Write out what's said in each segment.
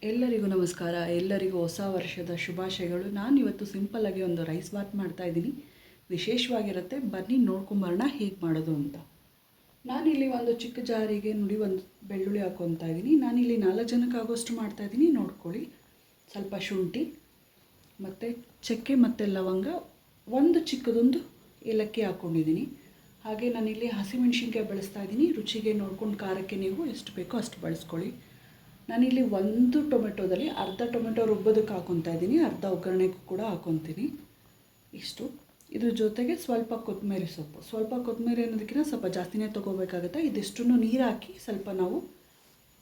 ಎಲ್ಲರಿಗೂ ನಮಸ್ಕಾರ. ಎಲ್ಲರಿಗೂ ಹೊಸ ವರ್ಷದ ಶುಭಾಶಯಗಳು. ನಾನಿವತ್ತು ಸಿಂಪಲ್ಲಾಗಿ ಒಂದು ರೈಸ್ ಬಾತ್ ಮಾಡ್ತಾಯಿದ್ದೀನಿ. ವಿಶೇಷವಾಗಿರುತ್ತೆ. ಬನ್ನಿ ನೋಡ್ಕೊಂಬರೋಣ ಹೇಗೆ ಮಾಡೋದು ಅಂತ. ನಾನಿಲ್ಲಿ ಒಂದು ಚಿಕ್ಕ ಜಾರಿಗೆ ಒಂದು ಬೆಳ್ಳುಳ್ಳಿ ಹಾಕ್ಕೊತಾ ಇದ್ದೀನಿ. ನಾನಿಲ್ಲಿ 4 ಜನಕ್ಕೆ ಆಗೋಷ್ಟು ಮಾಡ್ತಾಯಿದ್ದೀನಿ, ನೋಡ್ಕೊಳ್ಳಿ. ಸ್ವಲ್ಪ ಶುಂಠಿ ಮತ್ತು ಚಕ್ಕೆ ಮತ್ತು ಲವಂಗ, ಒಂದು ಚಿಕ್ಕದೊಂದು ಏಲಕ್ಕಿ ಹಾಕ್ಕೊಂಡಿದ್ದೀನಿ. ಹಾಗೆ ನಾನಿಲ್ಲಿ ಹಸಿಮೆಣ್ಸಿನ್ಕಾಯಿ ಬಳಸ್ತಾ ಇದ್ದೀನಿ. ರುಚಿಗೆ ನೋಡ್ಕೊಂಡು ಖಾರಕ್ಕೆ ನೀವು ಎಷ್ಟು ಬೇಕೋ ಅಷ್ಟು ಬಳಸ್ಕೊಳ್ಳಿ. ನಾನಿಲ್ಲಿ ಒಂದು ಟೊಮೆಟೊದಲ್ಲಿ ಅರ್ಧ ಟೊಮೆಟೊ ರುಬ್ಬೋದಕ್ಕೆ ಹಾಕ್ಕೊತಾ ಇದ್ದೀನಿ, ಅರ್ಧ ಒಗ್ಗರಣೆಗೂ ಕೂಡ ಹಾಕ್ಕೊತೀನಿ. ಇಷ್ಟು. ಇದ್ರ ಜೊತೆಗೆ ಸ್ವಲ್ಪ ಕೊತ್ತಂಬರಿ ಸೊಪ್ಪು. ಸ್ವಲ್ಪ ಕೊತ್ತಂಬರಿ ಅನ್ನೋದಕ್ಕಿಂತ ಸ್ವಲ್ಪ ಜಾಸ್ತಿನೇ ತೊಗೋಬೇಕಾಗುತ್ತೆ. ಇದಿಷ್ಟನ್ನು ನೀರು ಹಾಕಿ ಸ್ವಲ್ಪ ನಾವು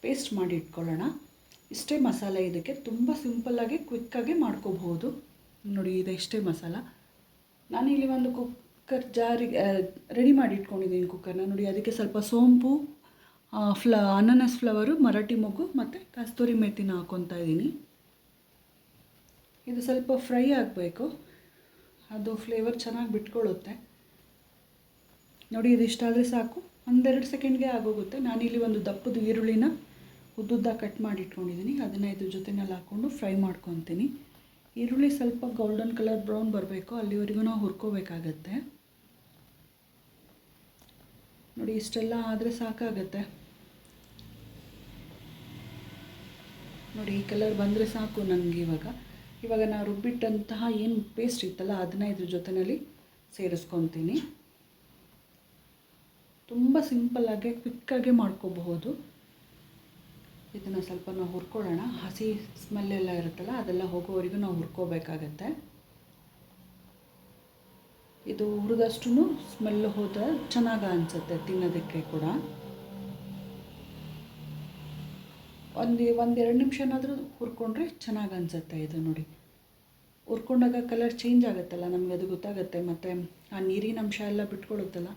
ಪೇಸ್ಟ್ ಮಾಡಿ ಇಟ್ಕೊಳ್ಳೋಣ. ಇಷ್ಟೇ ಮಸಾಲೆ. ಇದಕ್ಕೆ ತುಂಬ ಸಿಂಪಲ್ಲಾಗಿ ಕ್ವಿಕ್ಕಾಗಿ ಮಾಡ್ಕೋಬಹುದು. ನೋಡಿ, ಇದೆಷ್ಟೇ ಮಸಾಲ. ನಾನಿಲ್ಲಿ ಒಂದು ಕುಕ್ಕರ್ ಜಾರಿಗೆ ರೆಡಿ ಮಾಡಿ ಇಟ್ಕೊಂಡಿದ್ದೀನಿ ಕುಕ್ಕರ್ನ. ನೋಡಿ, ಅದಕ್ಕೆ ಸ್ವಲ್ಪ ಸೋಂಪು, ಅನಾನಸ್ ಫ್ಲವರು, ಮರಾಠಿ ಮೊಗ್ಗು ಮತ್ತು ಕಸ್ತೂರಿ ಮೆಥಿನ ಹಾಕ್ಕೊತಾ ಇದ್ದೀನಿ. ಇದು ಸ್ವಲ್ಪ ಫ್ರೈ ಆಗಬೇಕು, ಅದು ಫ್ಲೇವರ್ ಚೆನ್ನಾಗಿ ಬಿಟ್ಕೊಳ್ಳುತ್ತೆ. ನೋಡಿ, ಇದಿಷ್ಟಾದರೆ ಸಾಕು. 1-2 ಸೆಕೆಂಡ್ಗೆ ಆಗೋಗುತ್ತೆ. ನಾನಿಲ್ಲಿ ಒಂದು ದಪ್ಪದ ಈರುಳ್ಳಿನ ಉದ್ದುದ್ದ ಕಟ್ ಮಾಡಿ ಇಟ್ಕೊಂಡಿದ್ದೀನಿ. ಅದನ್ನು ಇದ್ರ ಜೊತೆನಲ್ಲಿ ಹಾಕ್ಕೊಂಡು ಫ್ರೈ ಮಾಡ್ಕೊತೀನಿ. ಈರುಳ್ಳಿ ಸ್ವಲ್ಪ ಗೋಲ್ಡನ್ ಕಲರ್ ಬ್ರೌನ್ ಬರಬೇಕು, ಅಲ್ಲಿವರೆಗೂ ನಾವು ಹುರ್ಕೋಬೇಕಾಗತ್ತೆ. ನೋಡಿ, ಇಷ್ಟೆಲ್ಲ ಆದರೆ ಸಾಕಾಗತ್ತೆ. ನೋಡಿ, ಈ ಕಲರ್ ಬಂದರೆ ಸಾಕು ನನಗೆ. ಇವಾಗ ನಾನು ರುಬ್ಬಿಟ್ಟಂತಹ ಏನು ಪೇಸ್ಟ್ ಇತ್ತಲ್ಲ ಅದನ್ನು ಇದ್ರ ಜೊತೆಯಲ್ಲಿ ಸೇರಿಸ್ಕೊತೀನಿ. ತುಂಬ ಸಿಂಪಲ್ಲಾಗಿ ಕ್ವಿಕ್ಕಾಗಿ ಮಾಡ್ಕೋಬಹುದು. ಇದನ್ನು ಸ್ವಲ್ಪ ನಾವು ಹುರ್ಕೊಳ್ಳೋಣ. ಹಸಿ ಸ್ಮೆಲ್ಲೆಲ್ಲ ಇರುತ್ತಲ್ಲ ಅದೆಲ್ಲ ಹೋಗೋವರೆಗೂ ನಾವು ಹುರ್ಕೋಬೇಕಾಗತ್ತೆ. ಇದು ಹುರಿದಷ್ಟು ಸ್ಮೆಲ್ ಹೋದರೆ ಚೆನ್ನಾಗಿ ಅನಿಸುತ್ತೆ ತಿನ್ನೋದಕ್ಕೆ ಕೂಡ. ಒಂದು 2 ನಿಮಿಷನಾದರೂ ಹುರ್ಕೊಂಡ್ರೆ ಚೆನ್ನಾಗಿ ಅನಿಸುತ್ತೆ. ಇದು ನೋಡಿ, ಹುರ್ಕೊಂಡಾಗ ಕಲರ್ ಚೇಂಜ್ ಆಗುತ್ತಲ್ಲ, ನಮಗೆ ಅದು ಗೊತ್ತಾಗುತ್ತೆ. ಮತ್ತು ಆ ನೀರಿನ ಅಂಶ ಎಲ್ಲ ಬಿಟ್ಕೊಳುತ್ತಲ್ಲ,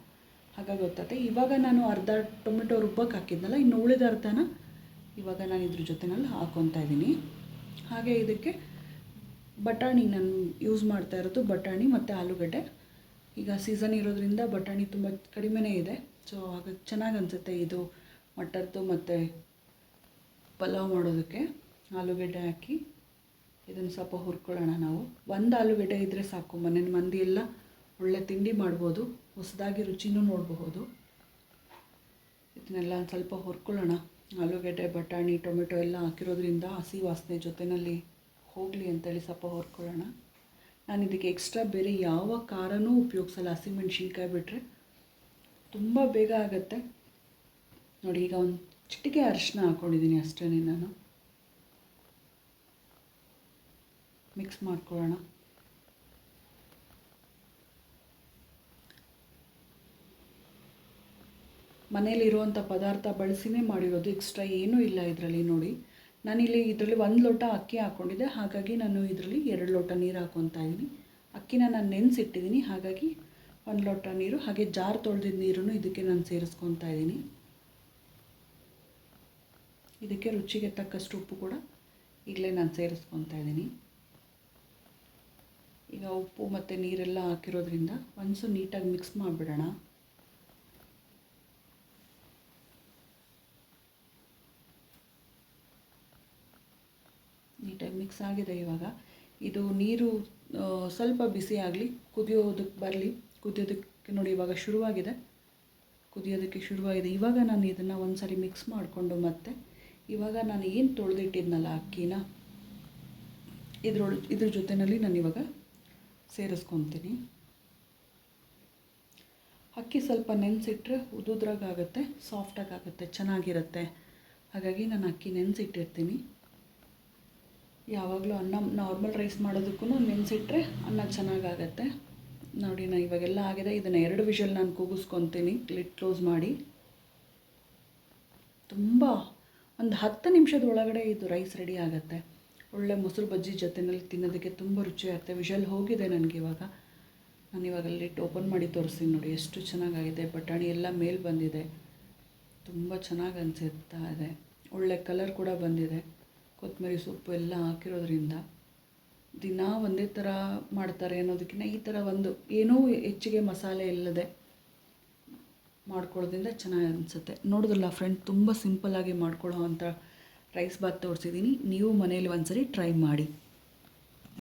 ಹಾಗಾಗಿ ಗೊತ್ತಾಗುತ್ತೆ. ಇವಾಗ ನಾನು ಅರ್ಧ ಟೊಮೆಟೊ ರುಬ್ಬಕ್ಕೆ ಹಾಕಿದ್ನಲ್ಲ, ಇನ್ನು ಉಳಿದ ಅರ್ಧನ ಇವಾಗ ನಾನು ಇದ್ರ ಜೊತೆನಲ್ಲಿ ಹಾಕ್ಕೊತಾ ಇದ್ದೀನಿ. ಹಾಗೆ ಇದಕ್ಕೆ ಬಟಾಣಿ ನಾನು ಯೂಸ್ ಮಾಡ್ತಾ ಇರೋದು, ಬಟಾಣಿ ಮತ್ತು ಆಲೂಗಡ್ಡೆ. ಈಗ ಸೀಸನ್ ಇರೋದ್ರಿಂದ ಬಟಾಣಿ ತುಂಬ ಕಡಿಮೆನೇ ಇದೆ. ಸೊ ಹಾಗಾಗಿ ಚೆನ್ನಾಗಿ ಅನಿಸುತ್ತೆ ಇದು ಮಟರ್ದು ಮತ್ತು ಪಲಾವ್ ಮಾಡೋದಕ್ಕೆ. ಆಲೂಗಡ್ಡೆ ಹಾಕಿ ಇದನ್ನು ಸ್ವಲ್ಪ ಹುರ್ಕೊಳ್ಳೋಣ ನಾವು. ಒಂದು ಆಲೂಗಡ್ಡೆ ಇದ್ದರೆ ಸಾಕು. ಮನೇಲಿ ಮಂದಿ ಎಲ್ಲ ಒಳ್ಳೆ ತಿಂಡಿ ಮಾಡ್ಬೋದು, ಹೊಸದಾಗಿ ರುಚಿನೂ ನೋಡಬಹುದು. ಇದನ್ನೆಲ್ಲ ಸ್ವಲ್ಪ ಹುರ್ಕೊಳ್ಳೋಣ. ಆಲೂಗಡ್ಡೆ, ಬಟಾಣಿ, ಟೊಮೆಟೊ ಎಲ್ಲ ಹಾಕಿರೋದ್ರಿಂದ ಹಸಿ ವಾಸನೆ ಜೊತೆಯಲ್ಲಿ ಹೋಗಲಿ ಅಂತೇಳಿ ಸ್ವಲ್ಪ ಹುರ್ಕೊಳ್ಳೋಣ. ನಾನು ಇದಕ್ಕೆ ಎಕ್ಸ್ಟ್ರಾ ಬೇರೆ ಯಾವ ಖಾರನೂ ಉಪಯೋಗಿಸಲ್ಲ, ಹಸಿಮೆಣ್ಸಿನ್ಕಾಯಿ ಬಿಟ್ಟರೆ. ತುಂಬ ಬೇಗ ಆಗುತ್ತೆ. ನೋಡಿ, ಈಗ ಒಂದು ಚಿಟಿಕೆ ಅರಿಶಿನ ಹಾಕ್ಕೊಂಡಿದ್ದೀನಿ ಅಷ್ಟೇ. ನಾನು ಮಿಕ್ಸ್ ಮಾಡ್ಕೊಳ್ಳೋಣ. ಮನೇಲಿರುವಂಥ ಪದಾರ್ಥ ಬಳಸಿನೇ ಮಾಡಿರೋದು, ಎಕ್ಸ್ಟ್ರಾ ಏನೂ ಇಲ್ಲ ಇದರಲ್ಲಿ. ನೋಡಿ, ನಾನಿಲ್ಲಿ ಇದರಲ್ಲಿ 1 ಲೋಟ ಅಕ್ಕಿ ಹಾಕ್ಕೊಂಡಿದ್ದೆ, ಹಾಗಾಗಿ ನಾನು ಇದರಲ್ಲಿ 2 ಲೋಟ ನೀರು ಹಾಕ್ಕೊತಾ ಇದ್ದೀನಿ. ಅಕ್ಕಿನ ನಾನು ನೆನೆಸಿಟ್ಟಿದ್ದೀನಿ, ಹಾಗಾಗಿ 1 ಲೋಟ ನೀರು. ಹಾಗೆ ಜಾರ್ ತೊಳೆದಿದ್ದ ನೀರನ್ನು ಇದಕ್ಕೆ ನಾನು ಸೇರಿಸ್ಕೊತಾ ಇದ್ದೀನಿ. ಇದಕ್ಕೆ ರುಚಿಗೆ ತಕ್ಕಷ್ಟು ಉಪ್ಪು ಕೂಡ ಈಗಲೇ ನಾನು ಸೇರಿಸ್ಕೊತಾ ಇದ್ದೀನಿ. ಈಗ ಉಪ್ಪು ಮತ್ತು ನೀರೆಲ್ಲ ಹಾಕಿರೋದ್ರಿಂದ ಒಂದ್ಸು ನೀಟಾಗಿ ಮಿಕ್ಸ್ ಮಾಡಿಬಿಡೋಣ. ನೀಟಾಗಿ ಮಿಕ್ಸ್ ಆಗಿದೆ. ಇವಾಗ ಇದು ನೀರು ಸ್ವಲ್ಪ ಬಿಸಿ ಆಗಲಿ, ಕುದಿಯೋದಕ್ಕೆ ಬರಲಿ. ಕುದಿಯೋದಕ್ಕೆ ನೋಡಿ, ಇವಾಗ ಶುರುವಾಗಿದೆ, ಕುದಿಯೋದಕ್ಕೆ ಶುರುವಾಗಿದೆ. ಇವಾಗ ನಾನು ಇದನ್ನು ಒಂದು ಸಾರಿ ಮಿಕ್ಸ್ ಮಾಡಿಕೊಂಡು ಮತ್ತೆ ಇವಾಗ ನಾನು ಏನು ತೊಳೆದಿಟ್ಟಿದ್ನಲ್ಲ ಅಕ್ಕಿನ ಇದ್ರ ಜೊತೆಯಲ್ಲಿ ನಾನು ಇವಾಗ ಸೇರಿಸ್ಕೊತೀನಿ. ಅಕ್ಕಿ ಸ್ವಲ್ಪ ನೆನೆಸಿಟ್ರೆ ಉದುದ್ರಾಗುತ್ತೆ, ಸಾಫ್ಟಾಗಿ ಆಗುತ್ತೆ, ಚೆನ್ನಾಗಿರುತ್ತೆ. ಹಾಗಾಗಿ ನಾನು ಅಕ್ಕಿ ನೆನೆಸಿಟ್ಟಿರ್ತೀನಿ. ಯಾವಾಗಲೂ ಅನ್ನ ನಾರ್ಮಲ್ ರೈಸ್ ಮಾಡೋದಕ್ಕೂ ನೆನೆಸಿಟ್ರೆ ಅನ್ನ ಚೆನ್ನಾಗಾಗತ್ತೆ. ನೋಡಿ, ನಾನು ಇವಾಗೆಲ್ಲ ಆಗಿದೆ. ಇದನ್ನು 2 ವಿಷಲ್ ನಾನು ಕೂಗಿಸ್ಕೊತೀನಿ, ಲಿಡ್ ಕ್ಲೋಸ್ ಮಾಡಿ. ತುಂಬ ಒಂದು 10 ನಿಮಿಷದ ಒಳಗಡೆ ಇದು ರೈಸ್ ರೆಡಿ ಆಗುತ್ತೆ. ಒಳ್ಳೆ ಮೊಸರು ಬಜ್ಜಿ ಜೊತೆಯಲ್ಲಿ ತಿನ್ನೋದಕ್ಕೆ ತುಂಬ ರುಚಿಯಾಗುತ್ತೆ. ವಿಷಲ್ ಹೋಗಿದೆ ನನಗೆ. ಇವಾಗ ನಾನು ಲಿಡ್ ಓಪನ್ ಮಾಡಿ ತೋರಿಸ್ತೀನಿ. ನೋಡಿ, ಎಷ್ಟು ಚೆನ್ನಾಗಾಗಿದೆ. ಬಟಾಣಿ ಎಲ್ಲ ಮೇಲೆ ಬಂದಿದೆ, ತುಂಬ ಚೆನ್ನಾಗಿ ಅನಿಸುತ್ತಾ ಇದೆ. ಒಳ್ಳೆ ಕಲರ್ ಕೂಡ ಬಂದಿದೆ. ಕೊತ್ತಂಬರಿ ಸೊಪ್ಪು ಎಲ್ಲ ಹಾಕಿರೋದ್ರಿಂದ ದಿನ ಒಂದೇ ಥರ ಮಾಡ್ತಾರೆ ಅನ್ನೋದಕ್ಕಿಂತ ಈ ಥರ ಒಂದು ಏನೂ ಹೆಚ್ಚಿಗೆ ಮಸಾಲೆ ಇಲ್ಲದೆ ಮಾಡ್ಕೊಳ್ಳೋದ್ರಿಂದ ಚೆನ್ನಾಗಿ ಅನಿಸುತ್ತೆ. ನೋಡಿದ್ರಲ್ಲ ಫ್ರೆಂಡ್, ತುಂಬ ಸಿಂಪಲ್ಲಾಗಿ ಮಾಡ್ಕೊಳ್ಳೋ ಅಂಥ ರೈಸ್ ಬಾತ್ ತೋರಿಸಿದ್ದೀನಿ. ನೀವು ಮನೇಲಿ ಒಂದ್ಸರಿ ಟ್ರೈ ಮಾಡಿ.